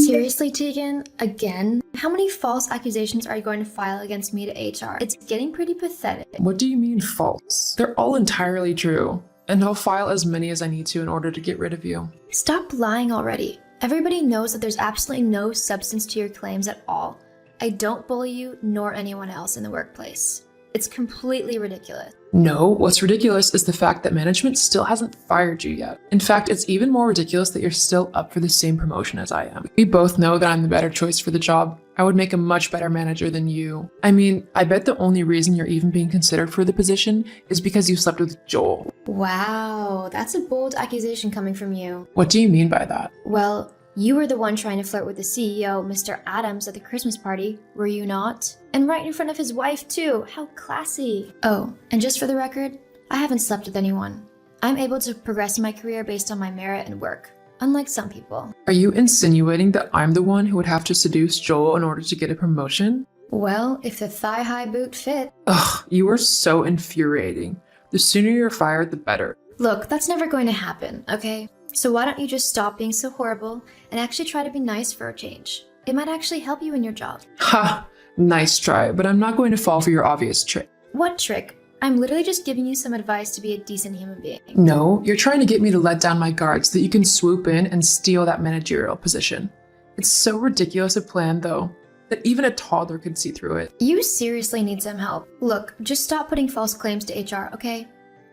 Seriously, Tegan? Again? How many false accusations are you going to file against me to HR? It's getting pretty pathetic. What do you mean false? They're all entirely true. And I'll file as many as I need to in order to get rid of you. Stop lying already. Everybody knows that there's absolutely no substance to your claims at all. I don't bully you nor anyone else in the workplace. It's completely ridiculous. No, what's ridiculous is the fact that management still hasn't fired you yet. In fact, it's even more ridiculous that you're still up for the same promotion as I am. We both know that I'm the better choice for the job. I would make a much better manager than you. I mean, I bet the only reason you're even being considered for the position is because you slept with Joel. Wow, that's a bold accusation coming from you. What do you mean by that? Well, you were the one trying to flirt with the CEO, Mr. Adams, at the Christmas party, were you not? And right in front of his wife, too. How classy. Oh, and just for the record, I haven't slept with anyone. I'm able to progress in my career based on my merit and work, unlike some people. Are you insinuating that I'm the one who would have to seduce Joel in order to get a promotion? Well, if the thigh-high boot fit. Ugh, you are so infuriating. The sooner you're fired, the better. Look, that's never going to happen, okay? So why don't you just stop being so horrible and actually try to be nice for a change? It might actually help you in your job. Ha! Nice try, but I'm not going to fall for your obvious trick. What trick? I'm literally just giving you some advice to be a decent human being. No, you're trying to get me to let down my guard so that you can swoop in and steal that managerial position. It's so ridiculous a plan, though, that even a toddler could see through it. You seriously need some help. Look, just stop putting false claims to HR, okay?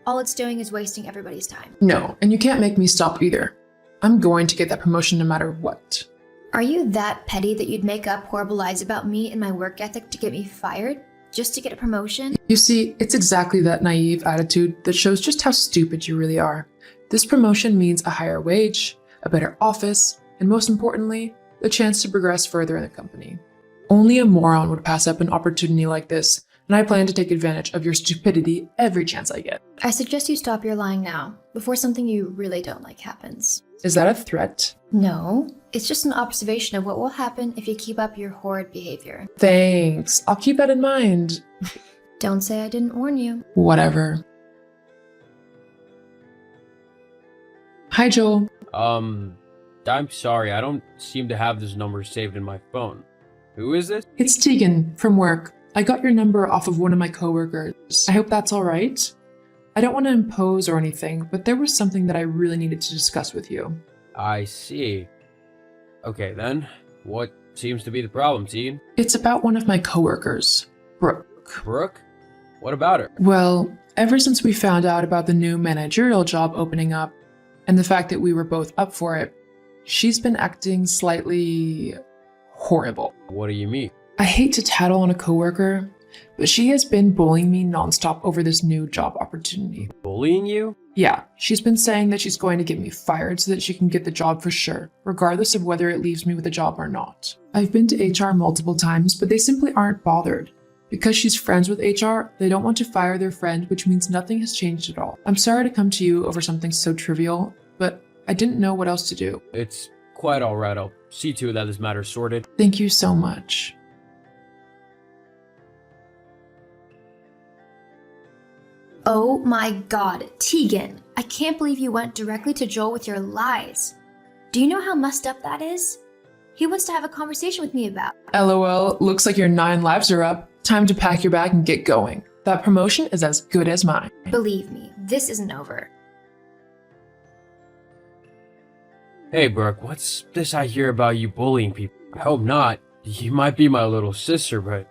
All it's doing is wasting everybody's time. No, and you can't make me stop either. I'm going to get that promotion no matter what. Are you that petty that you'd make up horrible lies about me and my work ethic to get me fired? Just to get a promotion? You see, it's exactly that naive attitude that shows just how stupid you really are. This promotion means a higher wage, a better office, and most importantly, the chance to progress further in the company. Only a moron would pass up an opportunity like this, and I plan to take advantage of your stupidity every chance I get. I suggest you stop your lying now, before something you really don't like happens. Is that a threat? No, it's just an observation of what will happen if you keep up your horrid behavior. Thanks. I'll keep that in mind. Don't say I didn't warn you. Whatever. Hi, Joel. I'm sorry, I don't seem to have this number saved in my phone. Who is this? It's Tegan from work. I got your number off of one of my coworkers. I hope that's all right. I don't want to impose or anything, but there was something that I really needed to discuss with you. I see. Okay then, what seems to be the problem, Tegan? It's about one of my coworkers, Brooke. Brooke? What about her? Well, ever since we found out about the new managerial job opening up, and the fact that we were both up for it, she's been acting slightly horrible. What do you mean? I hate to tattle on a coworker, but she has been bullying me nonstop over this new job opportunity. Bullying you? Yeah, she's been saying that she's going to get me fired so that she can get the job for sure, regardless of whether it leaves me with a job or not. I've been to HR multiple times, but they simply aren't bothered. Because she's friends with HR, they don't want to fire their friend, which means nothing has changed at all. I'm sorry to come to you over something so trivial, but I didn't know what else to do. It's quite alright, I'll see to it that this matter's sorted. Thank you so much. Oh my god, Tegan, I can't believe you went directly to Joel with your lies. Do you know how messed up that is? He wants to have a conversation with me about. LOL, looks like your 9 lives are up. Time to pack your bag and get going. That promotion is as good as mine. Believe me, this isn't over. Hey Brooke, what's this I hear about you bullying people? I hope not. You might be my little sister, but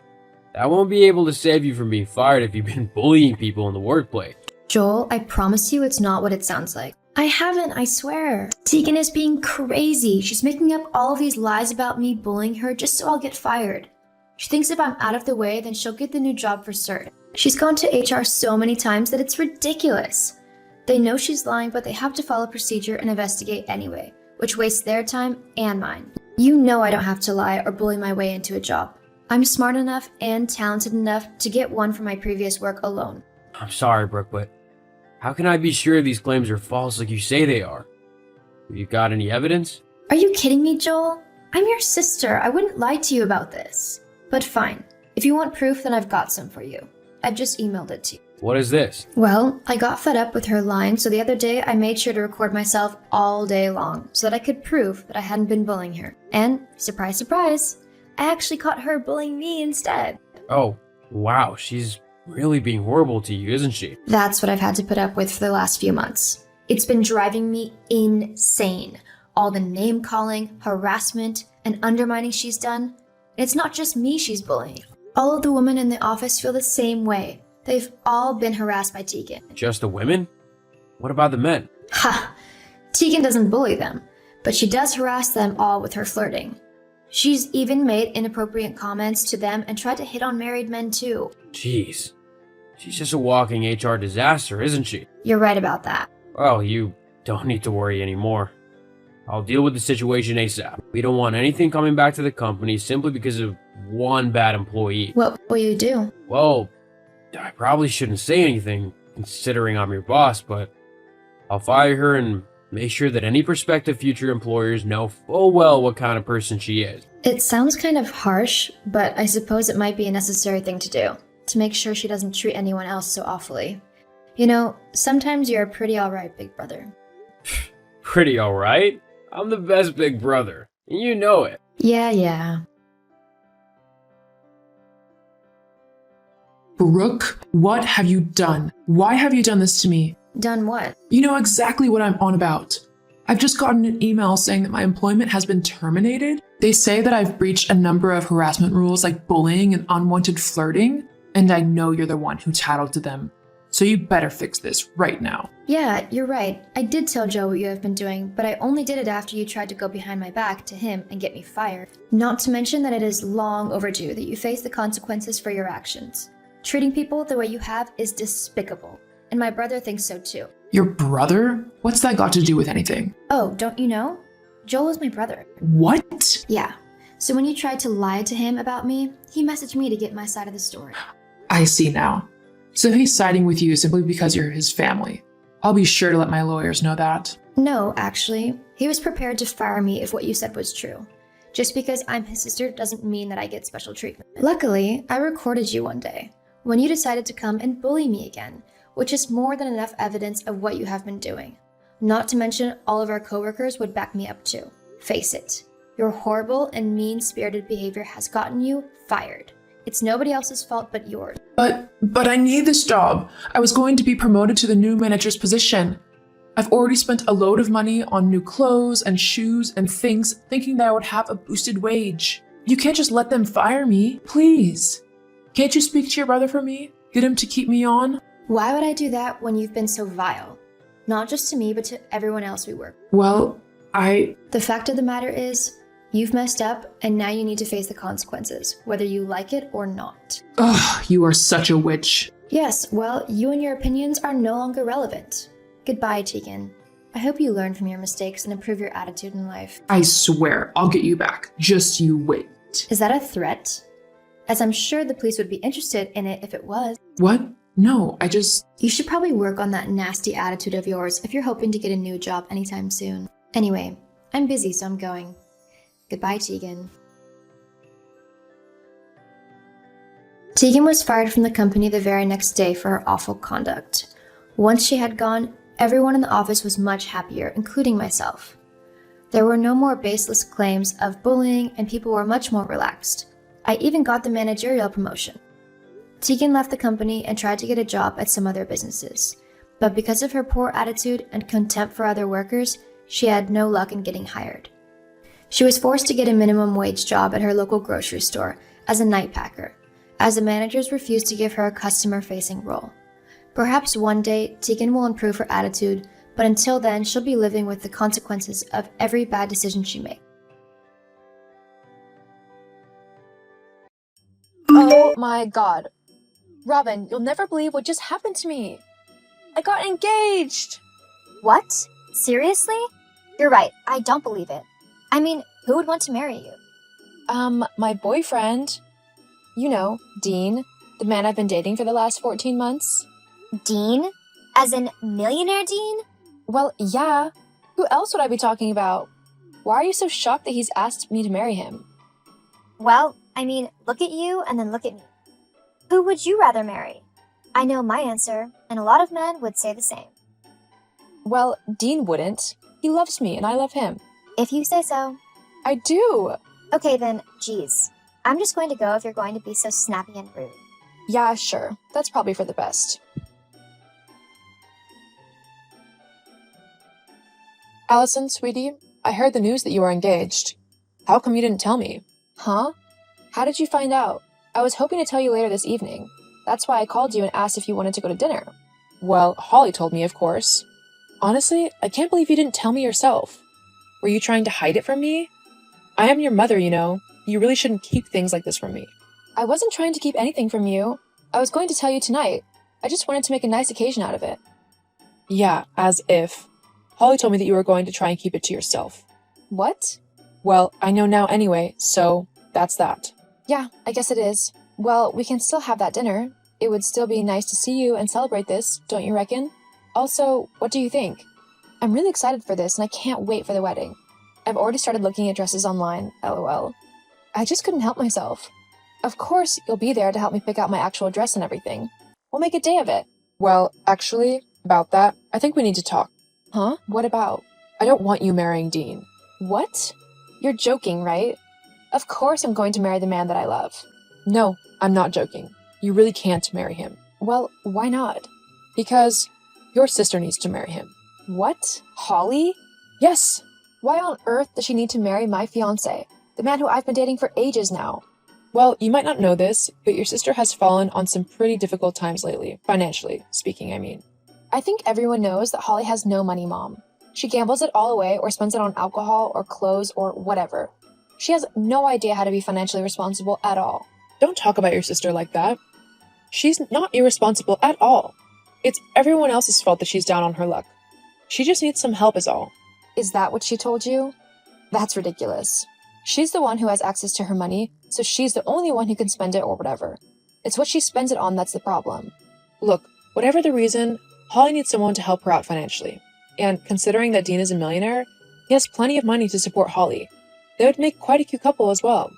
I won't be able to save you from being fired if you've been bullying people in the workplace. Joel, I promise you it's not what it sounds like. I haven't, I swear. Tegan is being crazy. She's making up all of these lies about me bullying her just so I'll get fired. She thinks if I'm out of the way, then she'll get the new job for certain. She's gone to HR so many times that it's ridiculous. They know she's lying, but they have to follow procedure and investigate anyway, which wastes their time and mine. You know I don't have to lie or bully my way into a job. I'm smart enough and talented enough to get one from my previous work alone. I'm sorry, Brooke, but how can I be sure these claims are false like you say they are? Have you got any evidence? Are you kidding me, Joel? I'm your sister. I wouldn't lie to you about this. But fine. If you want proof, then I've got some for you. I've just emailed it to you. What is this? Well, I got fed up with her lying, so the other day I made sure to record myself all day long so that I could prove that I hadn't been bullying her. And, surprise, surprise, I actually caught her bullying me instead. Oh, wow, she's really being horrible to you, isn't she? That's what I've had to put up with for the last few months. It's been driving me insane. All the name calling, harassment, and undermining she's done. And it's not just me she's bullying. All of the women in the office feel the same way. They've all been harassed by Tegan. Just the women? What about the men? Ha! Tegan doesn't bully them, but she does harass them all with her flirting. She's even made inappropriate comments to them and tried to hit on married men too. Jeez. She's just a walking HR disaster, isn't she? You're right about that. Well, you don't need to worry anymore. I'll deal with the situation ASAP. We don't want anything coming back to the company simply because of one bad employee. What will you do? Well, I probably shouldn't say anything, considering I'm your boss, but I'll fire her and make sure that any prospective future employers know full well what kind of person she is. It sounds kind of harsh, but I suppose it might be a necessary thing to do, to make sure she doesn't treat anyone else so awfully. You know, sometimes you're pretty alright, big brother. Pretty alright? I'm the best big brother, and you know it. Yeah. Brooke, what have you done? Why have you done this to me? Done what? You know exactly what I'm on about. I've just gotten an email saying that my employment has been terminated. They say that I've breached a number of harassment rules like bullying and unwanted flirting, and I know you're the one who tattled to them. So you better fix this right now. Yeah, you're right. I did tell Joe what you have been doing, but I only did it after you tried to go behind my back to him and get me fired. Not to mention that it is long overdue that you face the consequences for your actions. Treating people the way you have is despicable, and my brother thinks so too. Your brother? What's that got to do with anything? Oh, don't you know? Joel is my brother. What? Yeah. So when you tried to lie to him about me, he messaged me to get my side of the story. I see now. So he's siding with you simply because you're his family. I'll be sure to let my lawyers know that. No, actually. He was prepared to fire me if what you said was true. Just because I'm his sister doesn't mean that I get special treatment. Luckily, I recorded you one day, when you decided to come and bully me again, which is more than enough evidence of what you have been doing. Not to mention, all of our coworkers would back me up too. Face it, your horrible and mean-spirited behavior has gotten you fired. It's nobody else's fault but yours. But I need this job. I was going to be promoted to the new manager's position. I've already spent a load of money on new clothes and shoes and things, thinking that I would have a boosted wage. You can't just let them fire me, please. Can't you speak to your brother for me? Get him to keep me on? Why would I do that when you've been so vile? Not just to me, but to everyone else we work with. Well, The fact of the matter is, you've messed up, and now you need to face the consequences, whether you like it or not. Ugh, you are such a witch. Yes, well, you and your opinions are no longer relevant. Goodbye, Tegan. I hope you learn from your mistakes and improve your attitude in life. I swear, I'll get you back. Just you wait. Is that a threat? As I'm sure the police would be interested in it if it was. What? No, You should probably work on that nasty attitude of yours if you're hoping to get a new job anytime soon. Anyway, I'm busy, so I'm going. Goodbye, Tegan. Tegan was fired from the company the very next day for her awful conduct. Once she had gone, everyone in the office was much happier, including myself. There were no more baseless claims of bullying, and people were much more relaxed. I even got the managerial promotion. Tegan left the company and tried to get a job at some other businesses, but because of her poor attitude and contempt for other workers, she had no luck in getting hired. She was forced to get a minimum wage job at her local grocery store as a night packer, as the managers refused to give her a customer-facing role. Perhaps one day, Tegan will improve her attitude, but until then, she'll be living with the consequences of every bad decision she makes. Oh my god. Robin, you'll never believe what just happened to me. I got engaged! What? Seriously? You're right, I don't believe it. I mean, who would want to marry you? My boyfriend. You know, Dean, the man I've been dating for the last 14 months. Dean? As in millionaire Dean? Well, yeah. Who else would I be talking about? Why are you so shocked that he's asked me to marry him? Well, I mean, look at you and then look at me. Who would you rather marry? I know my answer, and a lot of men would say the same. Well, Dean wouldn't. He loves me and I love him. If you say so. I do. Okay then, geez. I'm just going to go if you're going to be so snappy and rude. Yeah, sure. That's probably for the best. Allison, sweetie, I heard the news that you are engaged. How come you didn't tell me? Huh? How did you find out? I was hoping to tell you later this evening. That's why I called you and asked if you wanted to go to dinner. Well, Holly told me, of course. Honestly, I can't believe you didn't tell me yourself. Were you trying to hide it from me? I am your mother, you know. You really shouldn't keep things like this from me. I wasn't trying to keep anything from you. I was going to tell you tonight. I just wanted to make a nice occasion out of it. Yeah, as if. Holly told me that you were going to try and keep it to yourself. What? Well, I know now anyway, so that's that. Yeah, I guess it is. Well, we can still have that dinner. It would still be nice to see you and celebrate this, don't you reckon? Also, what do you think? I'm really excited for this and I can't wait for the wedding. I've already started looking at dresses online, lol. I just couldn't help myself. Of course, you'll be there to help me pick out my actual dress and everything. We'll make a day of it. Well, actually, about that, I think we need to talk. Huh? What about? I don't want you marrying Dean. What? You're joking, right? Of course I'm going to marry the man that I love. No, I'm not joking. You really can't marry him. Well, why not? Because your sister needs to marry him. What? Holly? Yes. Why on earth does she need to marry my fiancé, the man who I've been dating for ages now? Well, you might not know this, but your sister has fallen on some pretty difficult times lately, financially speaking, I mean. I think everyone knows that Holly has no money, Mom. She gambles it all away or spends it on alcohol or clothes or whatever. She has no idea how to be financially responsible at all. Don't talk about your sister like that. She's not irresponsible at all. It's everyone else's fault that she's down on her luck. She just needs some help is all. Is that what she told you? That's ridiculous. She's the one who has access to her money, so she's the only one who can spend it or whatever. It's what she spends it on that's the problem. Look, whatever the reason, Holly needs someone to help her out financially. And considering that Dean is a millionaire, he has plenty of money to support Holly. They would make quite a cute couple as well.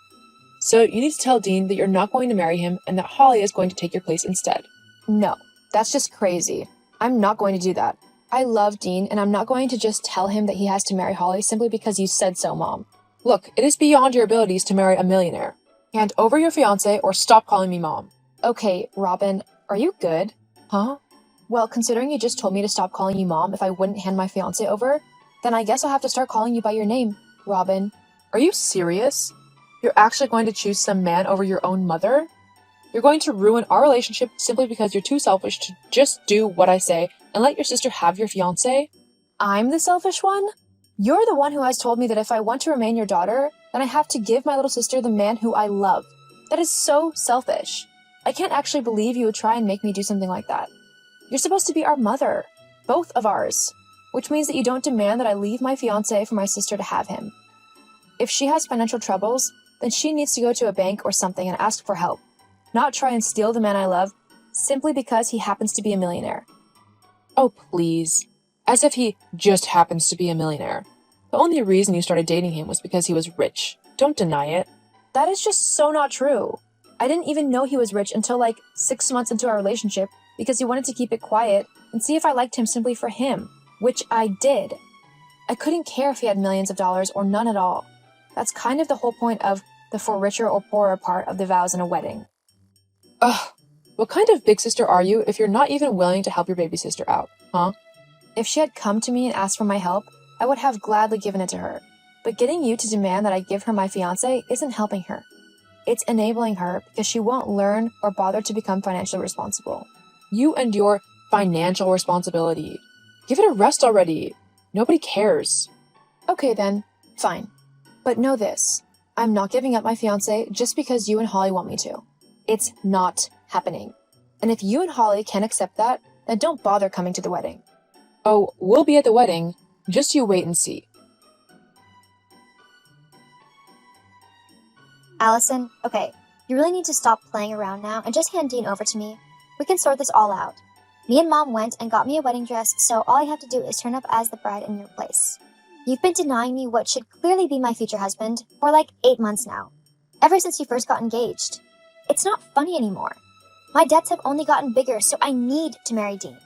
So you need to tell Dean that you're not going to marry him and that Holly is going to take your place instead. No, that's just crazy. I'm not going to do that. I love Dean, and I'm not going to just tell him that he has to marry Holly simply because you said so, Mom. Look, it is beyond your abilities to marry a millionaire. Hand over your fiancé or stop calling me Mom. Okay, Robin, are you good? Huh? Well, considering you just told me to stop calling you Mom if I wouldn't hand my fiancé over, then I guess I'll have to start calling you by your name, Robin. Are you serious? You're actually going to choose some man over your own mother? You're going to ruin our relationship simply because you're too selfish to just do what I say and let your sister have your fiancé? I'm the selfish one? You're the one who has told me that if I want to remain your daughter, then I have to give my little sister the man who I love. That is so selfish. I can't actually believe you would try and make me do something like that. You're supposed to be our mother. Both of ours. Which means that you don't demand that I leave my fiancé for my sister to have him. If she has financial troubles, then she needs to go to a bank or something and ask for help. Not try and steal the man I love simply because he happens to be a millionaire. Oh, please. As if he just happens to be a millionaire. The only reason you started dating him was because he was rich. Don't deny it. That is just so not true. I didn't even know he was rich until like 6 months into our relationship because he wanted to keep it quiet and see if I liked him simply for him, which I did. I couldn't care if he had millions of dollars or none at all. That's kind of the whole point of the for richer or poorer part of the vows in a wedding. Ugh, what kind of big sister are you if you're not even willing to help your baby sister out, huh? If she had come to me and asked for my help, I would have gladly given it to her. But getting you to demand that I give her my fiancé isn't helping her. It's enabling her because she won't learn or bother to become financially responsible. You and your financial responsibility. Give it a rest already. Nobody cares. Okay then, fine. But know this, I'm not giving up my fiancé just because you and Holly want me to. It's not happening. And if you and Holly can't accept that, then don't bother coming to the wedding. Oh, we'll be at the wedding. Just you wait and see. Allison, okay, you really need to stop playing around now and just hand Dean over to me. We can sort this all out. Me and Mom went and got me a wedding dress, so all I have to do is turn up as the bride in your place. You've been denying me what should clearly be my future husband for like 8 months now. Ever since you first got engaged. It's not funny anymore. My debts have only gotten bigger, so I need to marry Dean.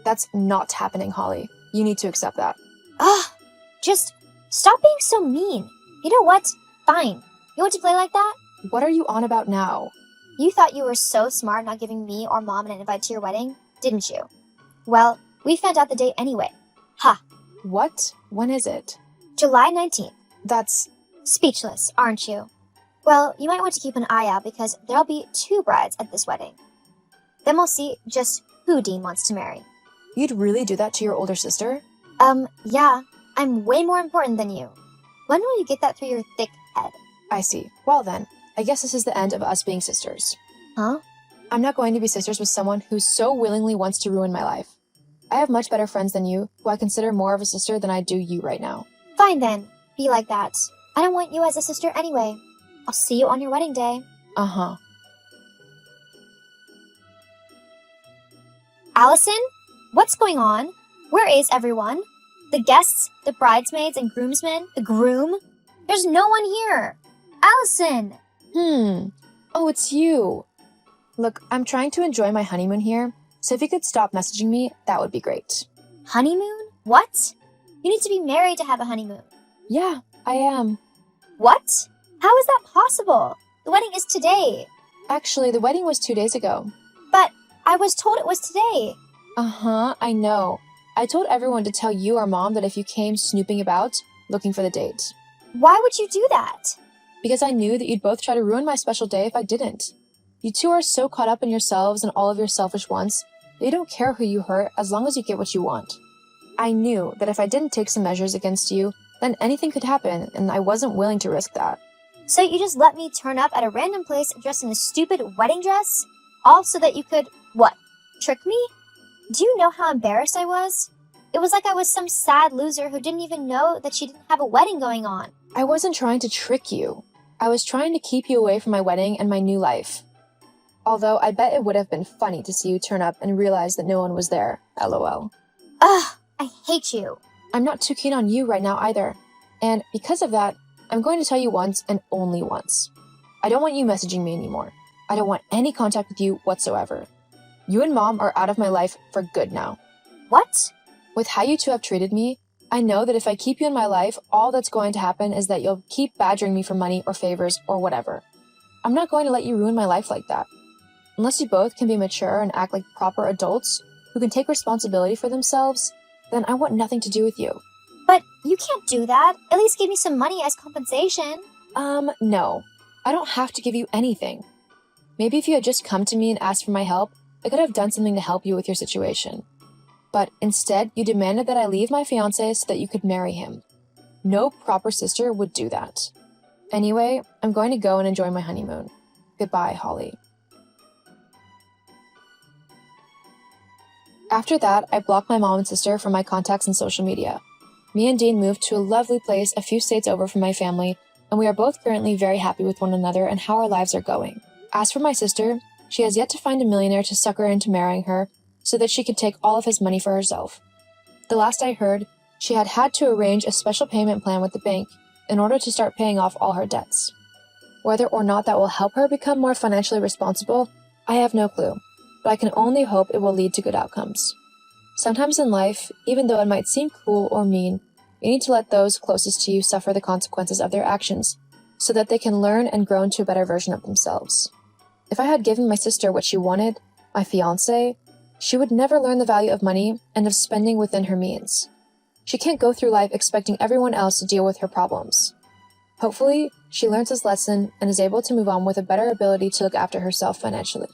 That's not happening, Holly. You need to accept that. Ugh, just stop being so mean. You know what? Fine. You want to play like that? What are you on about now? You thought you were so smart not giving me or Mom an invite to your wedding, didn't you? Well, we found out the date anyway. Ha! What? When is it? July 19th. That's... Speechless, aren't you? Well, you might want to keep an eye out because there'll be 2 brides at this wedding. Then we'll see just who Dean wants to marry. You'd really do that to your older sister? Yeah. I'm way more important than you. When will you get that through your thick head? I see. Well then, I guess this is the end of us being sisters. Huh? I'm not going to be sisters with someone who so willingly wants to ruin my life. I have much better friends than you, who I consider more of a sister than I do you right now. Fine then. Be like that. I don't want you as a sister anyway. I'll see you on your wedding day. Uh-huh. Allison? What's going on? Where is everyone? The guests, the bridesmaids and groomsmen, the groom? There's no one here. Allison! Oh, it's you. Look, I'm trying to enjoy my honeymoon here, so if you could stop messaging me, that would be great. Honeymoon? What? You need to be married to have a honeymoon. Yeah, I am. What? How is that possible? The wedding is today. Actually, the wedding was 2 days ago. But I was told it was today. Uh-huh, I know. I told everyone to tell you or Mom that if you came snooping about, looking for the date. Why would you do that? Because I knew that you'd both try to ruin my special day if I didn't. You two are so caught up in yourselves and all of your selfish wants that you don't care who you hurt as long as you get what you want. I knew that if I didn't take some measures against you, then anything could happen, and I wasn't willing to risk that. So you just let me turn up at a random place dressed in a stupid wedding dress? All so that you could, what, trick me? Do you know how embarrassed I was? It was like I was some sad loser who didn't even know that she didn't have a wedding going on. I wasn't trying to trick you. I was trying to keep you away from my wedding and my new life. Although I bet it would have been funny to see you turn up and realize that no one was there, lol. Ugh, I hate you. I'm not too keen on you right now either. And because of that, I'm going to tell you once and only once. I don't want you messaging me anymore. I don't want any contact with you whatsoever. You and Mom are out of my life for good now. What? With how you two have treated me, I know that if I keep you in my life, all that's going to happen is that you'll keep badgering me for money or favors or whatever. I'm not going to let you ruin my life like that. Unless you both can be mature and act like proper adults who can take responsibility for themselves, then I want nothing to do with you. But you can't do that. At least give me some money as compensation. No. I don't have to give you anything. Maybe if you had just come to me and asked for my help, I could have done something to help you with your situation. But instead, you demanded that I leave my fiancé so that you could marry him. No proper sister would do that. Anyway, I'm going to go and enjoy my honeymoon. Goodbye, Holly. After that, I blocked my mom and sister from my contacts and social media. Me and Dean moved to a lovely place a few states over from my family, and we are both currently very happy with one another and how our lives are going. As for my sister, she has yet to find a millionaire to sucker into marrying her so that she could take all of his money for herself. The last I heard, she had to arrange a special payment plan with the bank in order to start paying off all her debts. Whether or not that will help her become more financially responsible, I have no clue, but I can only hope it will lead to good outcomes. Sometimes in life, even though it might seem cruel or mean, you need to let those closest to you suffer the consequences of their actions so that they can learn and grow into a better version of themselves. If I had given my sister what she wanted, my fiancé, she would never learn the value of money and of spending within her means. She can't go through life expecting everyone else to deal with her problems. Hopefully, she learns this lesson and is able to move on with a better ability to look after herself financially.